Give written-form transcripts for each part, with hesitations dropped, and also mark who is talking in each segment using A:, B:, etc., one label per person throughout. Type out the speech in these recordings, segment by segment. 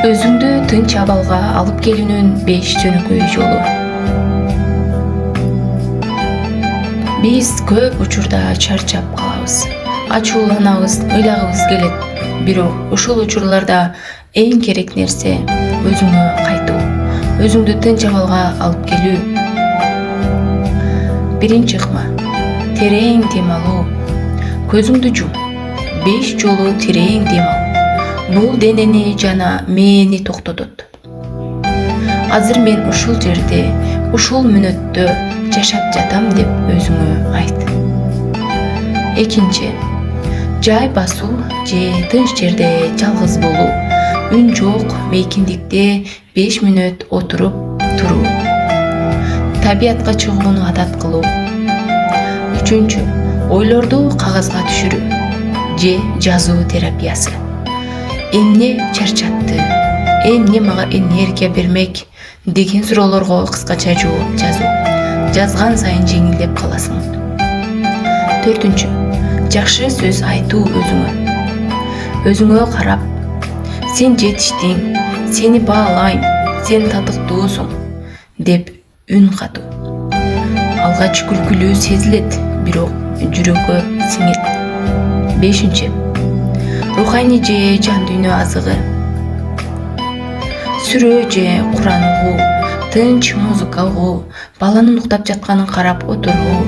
A: Өзүңдү тынч абалга алып келүүнүн 5 жөнөкөй жолу. Биз көп учурда чарчап калабыз, ачууланабыз, ыйлагыбыз келет. Бирок ушул учурларда эң керек нерсе өзүңө кайтуу, өзүңдү тынч абалга алып келүү. Биринчи ыкма: терең дем алуу. Көзүңдү жум. 5 жолу терең дем ал. Бул денени жана мээни токтотот. Азыр мен ушул жерде, ушул мүнөттө жашап жатам деп өзүңө айт. Экинчи: жай басуу же тынч жерде жалгыз болуу. Үн жок мейкиндикте 5 мүнөт отуруп туруу. Табиятка чыгууну адат кылуу. Үчүнчү: ойлорду кагазга түшүрүү же жазуу терапиясы. Эмне чарчатты, эмне мага энергия бермек деген суроолорго кыскача жооп жазуу. Жазган сайын жеңилдеп каласың. Төртүнчү: жакшы сөз айтуу өзүңө. Өзүңө карап, сен жетиштиң, сени баалайм, сен татыктуусуң деп үн катуу. Алгач күлкүлүү сезилет, бирок жүрөккө сиңет. Бешинчи: руханий же жан дүйнө азыгы. Сүрө же Куран угуу, тынч музыка угуу, баланын уктап жатканын карап отуруу.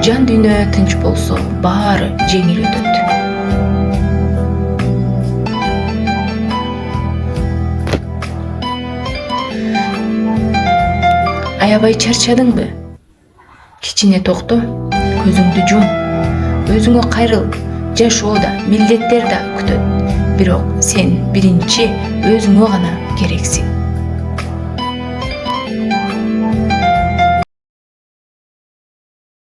A: Жан дүйнө тынч болсо, баары жеңил өтөт. Аябай чарчадыңбы? Кичине токто, көзүңдү жум. Өзүңө кайрыл. Жашоо да, милдеттер да күтөт. Бирок сен биринчи өзүңө гана керексиң.